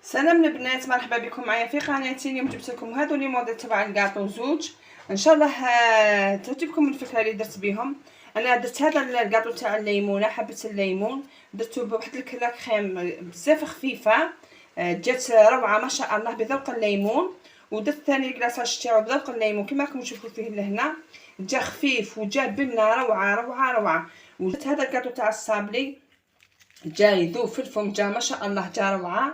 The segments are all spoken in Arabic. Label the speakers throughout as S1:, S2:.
S1: سلام البنات، مرحبا بكم معايا في قناتي. اليوم جبت لكم هادو لي موديل تبع الكاطو زوج. ان شاء الله تعجبكم الفكره اللي درت بهم. انا درت هذا الكاطو تاع الليمونه، حبه الليمون درته بواحد الكلا كريم بزاف خفيفه، جات روعه ما شاء الله بذوق الليمون. ودرت ثاني الكلاصاج تاعو بذوق الليمون كما راكم تشوفوا فيه لهنا، جا خفيف وجا بنه روعه روعه روعه. ودرت هذا الكاطو تاع الصابلي جا يذوب في الفم، جا ما شاء الله جا روعه.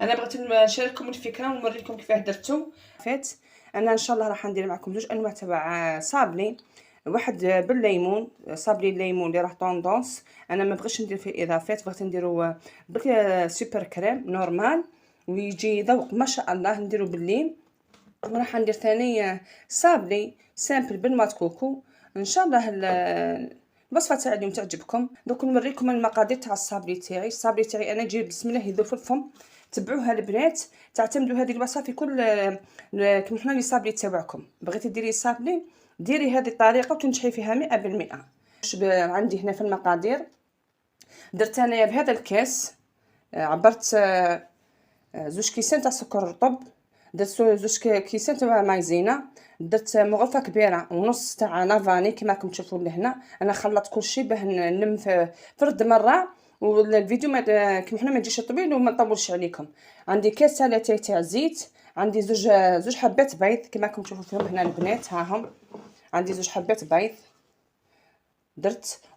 S1: انا بغيت نشارككم الفكره ونوريكم كيفاه درتو. فات انا ان شاء الله راح ندير معكم زوج انواع تبع صابلي، واحد بالليمون، صابلي الليمون اللي راه طوندونس. انا ما بغيتش ندير فيه اضافات، بغيت نديرو بالسوبر كريم نورمال ويجي ذوق ما شاء الله. نديرو بالليل. وراح ندير ثاني صابلي سامبل بالمات كوكو. ان شاء الله الوصفه تاع اليوم تعجبكم. دوك نوريكم المقادير تاع الصابلي تاعي. الصابلي تاعي انا جايب بسم الله يذوب في الفم. تبعوها البنات، تعتمدوا هذه الوصفه في كل كيما حنا لي صابلي تاعكم. بغيتي ديري صابلي ديري هذه الطريقه وتنجحي فيها 100%. عندي هنا في المقادير درت انايا بهذا الكاس، عبرت زوج كيسان تاع سكر رطب، درت زوج كيسان تاع مايزينا، درت مغرفه كبيره ونص تاع لافاني كما راكم تشوفوا لهنا. انا خلطت كلشي باه نلم في رد مره، والفيديو كيما حنا ما يجيش طويل وما نطولش عليكم. عندي كاس تاع زيت، عندي زوج حبات بيض كما راكم تشوفوا فيهم هنا البنات، ها هم عندي زوج حبات بيض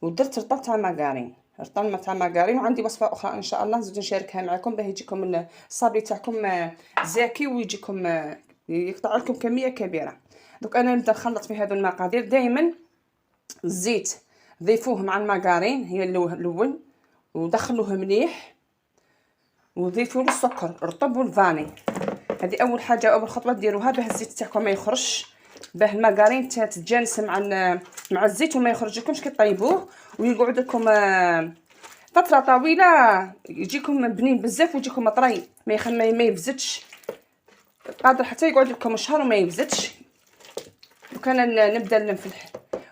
S1: ودرت رطل تاع ماغارين، رطل تاع ماغارين. وعندي وصفه اخرى ان شاء الله نزيد نشاركها معكم باه يجيكم الصابلي تاعكم زاكي ويجيكم يقطع لكم كميه كبيره. دوك انا نبدا نخلط في هذو المقادير. دائما الزيت ضيفوه مع الماغارين هي الاول ودخلوه مليح، وضيفوا له السكر رطب والفاني. هذه اول حاجه، اول خطوه ديروها باه الزيت تاعكم ما يخرجش، باه الماغارين تتجانس مع الزيت وما يخرج لكمش كي طيبوه ويقعد لكم فتره طويله، يجيكم بنين بزاف ويجيكم طري ما يفزتش، قادر حتى يقعد لكم شهر وما يفزتش. وكان نبدا نفلح.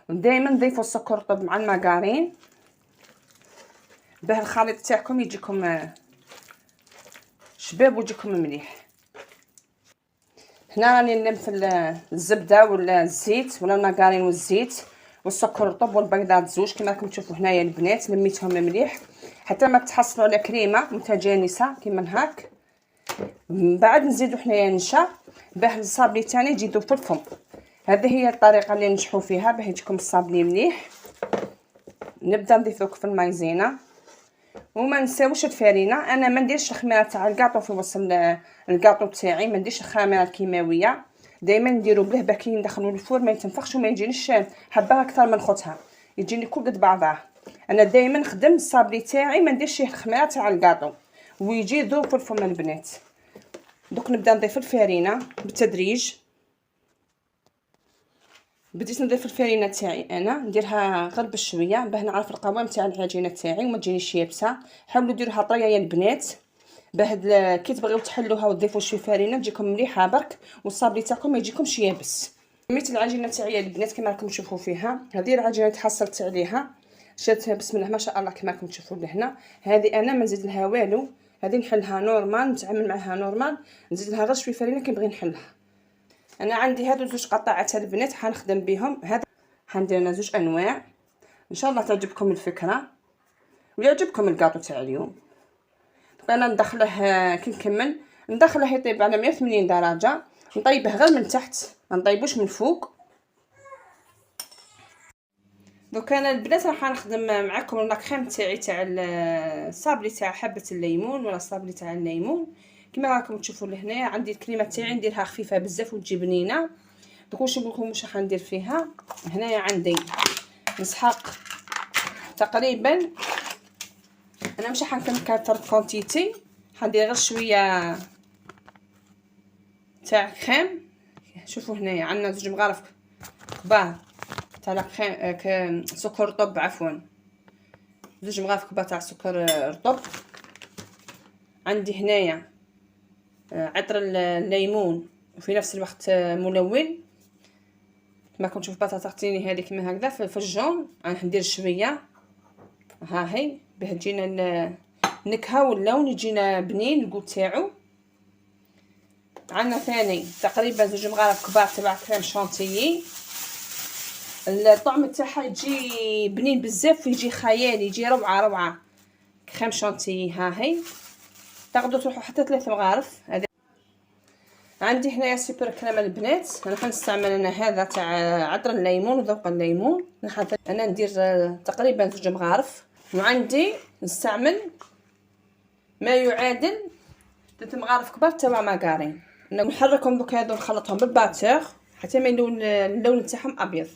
S1: ودائما نضيفوا السكر رطب مع الماغارين باه الخليط تاعكم يجيكم شباب ويجيكم مليح. هنا راني نلم في الزبده ولا الزيت ولا الماغارين والزيت والسكر الرطب والبيضات زوج كما راكم تشوفوا هنايا البنات. لميتهم مليح حتى ما تحصلوا على كريمه متجانسه كيما هاك. من بعد نزيدوا حنايا نشا باه الصابلي تاعنا يجي يذوب في الفم. هذه هي الطريقه اللي نجحوا فيها باه يجيكم الصابلي مليح. نبدا نضيف دوك في المايزينا وما نساوش الفرينه. انا ما نديرش الخميره تاع الكاطو في وسط الكاطو تاعي، ما نديرش الخميره الكيماويه. دائما نديرو بليه باه كي ندخلو الفور ما يتنفخش وما يجينيش حبه اكثر من خوتها، يجيني كل قد بعضها. انا دائما نخدم الصابلي تاعي ما نديرش الخميره تاع الكاطو ويجي يذوب في الفم البنات. دوك نبدا نضيف الفرينه بالتدريج. بديت نضيف الفرينه تاعي، انا نديرها غير بشويه باه نعرف القوام تاع العجينه تاعي وما تجينيش يابسه. حاولوا ديروها طريه يا البنات باه كي تبغيو تحلوها وتضيفوا شي فرينه تجيكم مليحه برك والصابلي تاعكم ما يجيكمش يابس. ميت العجينه تاعي يا البنات كما راكم تشوفوا فيها. هذه العجينه تحصلت عليها شدتها بسم الله ما شاء الله كما راكم تشوفوا لهنا. هذه انا ما نزيد لها والو، هذه نحلها نورمال، نتعامل معها نورمال، نزيد لها غير شويه فرينه كي نبغي نحلها. انا عندي هادو زوج قطعات البنات حنخدم بهم. هذا حندير انا زوج انواع. ان شاء الله تعجبكم الفكره ويعجبكم الكاطو تاع اليوم. انا ندخله كي نكمل ندخله يطيب على 180 درجه، نطيبه غير من تحت ما نطيبوش من فوق. دوك انا البنات راح نخدم معكم الكريم تاعي تاع الصابلي تاع حبه الليمون ولا الصابلي تاع الليمون كما راكم تشوفوا لهنايا. عندي الكريمه تاعي نديرها خفيفه بزاف وتجي بنينه. دوك واش نقول لكم واش راح ندير فيها. هنايا عندي نسحق تقريبا، انا مش حنكثر كونتيتي، حندير غير شويه تاع كريم. شوفوا هنايا عندنا زوج مغارف كبار تاع كريم سكر رطب، عفوا زوج مغارف كبار تاع سكر رطب. عندي هنايا عطر الليمون وفي نفس الوقت ملون كما كنت تشوف بطاطا تغطيني هذه كما هكذا في الجون. راح ندير شويه ها هي باه تجينا النكهه واللون يجينا بنين الكو تاعو. عندنا ثاني تقريبا 2 مغارف كبار تبع كريم شانتيي. الطعم تاعها يجي بنين بزاف ويجي خيالي، يجي روعه كريم شانتيي. ها هي تقدروا تروحوا حتى 3 مغارف. عندي هنايا سوبر كريم البنات. انا حنستعمل انا هذا تاع عطر الليمون وذوق الليمون. انا ندير تقريبا 2 مغارف. وعندي نستعمل ما يعادل 3 مغارف كبار تاع ماكارين. نحركهم دوك هادو نخلطهم بالباتور حتى ما يلون اللون تاعهم ابيض.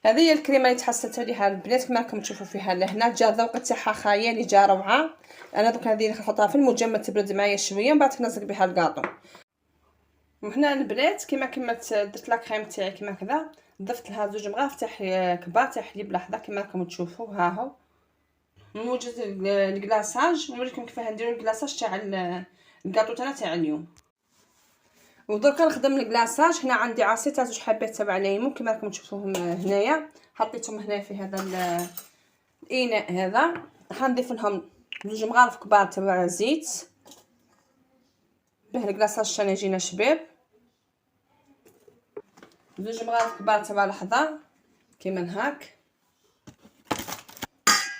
S1: هذه هي الكريمه اللي تحصلت عليها البنات كما راكم تشوفوا فيها لهنا. جا الذوق تاعها خيالي، جا روعه. انا دوك هذه نحطها في المجمد تبرد معايا شويه، من بعد نلصق بها الكاطو. وهنا البنات كما درت لا كريم تاعي كما كذا، ضفت لها 2 مغارف تاع كبار تاع حليب لحظه كما راكم تشوفوا. ها هو نوجد الكلاصاج، نوريكم كيفاه نديروا الكلاصاج تاع الكاطو تاعنا تاع اليوم. ودركا نخدم الكلاصاج. هنا عندي عصير تاع 2 حبات تاع ليمون كما راكم تشوفوهم هنايا، حطيتهم هنا في هذا الاناء هذا. حنضيف لهم 2 مغارف كبار تاع زيت به الكلاصاج تاعنا يجينا شباب. 2 مغارف كبار تاع لحظه كيما هاك.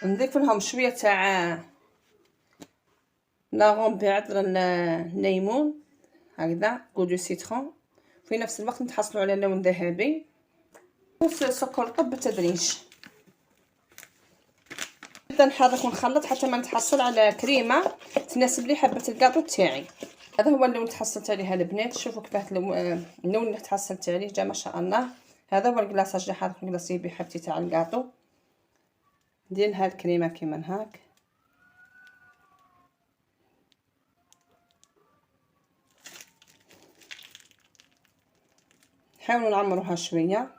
S1: نضيف لهم شويه تاع لاغون بعطر الليمون هكذا كودو سيترون. في نفس الوقت نتحصلوا على لون ذهبي. سكر طب بالتدريج. نبدا نحرك ونخلط حتى ما نتحصل على كريمه تناسب لي حبه الكاطو تاعي. هذا هو اللون اللي تحصلت عليه البنات. شوفوا كيفاه اللون اللي تحصلت عليه جا ما شاء الله. هذا هو الكلاصاج اللي حاط نقلصيه بحبتي تاع الكاطو. ندير لها الكريمه كيما هاك. نحاولوا نعمروها شويه.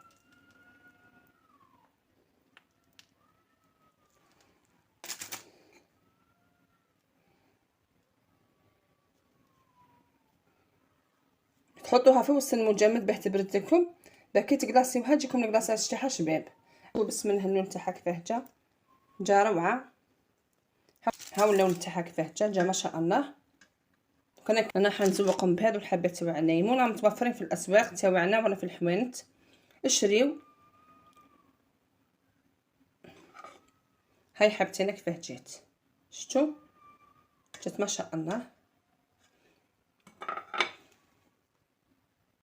S1: تحطوها في وسط المجمد باه تبرد لكم، باكي تكلاصيوها تجيكم الكلاصاج تاعها شباب. وبسم الله اللون تاعها كيفاه جا روعه. هاو اللون تاعها كيفاه جا ما شاء الله. انا حنزوقهم بهادو الحبات تاع الليمون راهم متوفرين في الاسواق تاعنا ولا في الحوانت. اشريو. هاي حبتنا كيفاه جات، شفتوا جات ما شاء الله.